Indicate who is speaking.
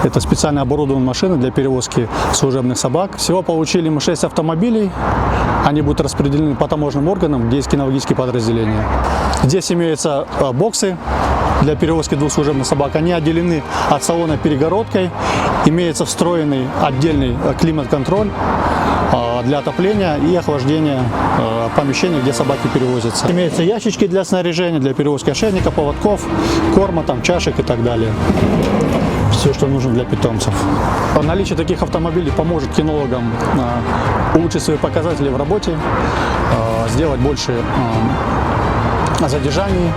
Speaker 1: Это специально оборудованные машины для перевозки служебных собак. Всего получили мы 6 автомобилей. Они будут распределены по таможенным органам, где есть кинологические подразделения. Здесь имеются боксы для перевозки 2 служебных собак. Они отделены от салона перегородкой. Имеется встроенный отдельный климат-контроль для отопления и охлаждения помещений, где собаки перевозятся. Имеются ящички для снаряжения, для перевозки ошейника, поводков, корма, чашек и так далее. Все, что нужно для питомцев. Наличие таких автомобилей поможет кинологам улучшить свои показатели в работе, сделать больше задержаний.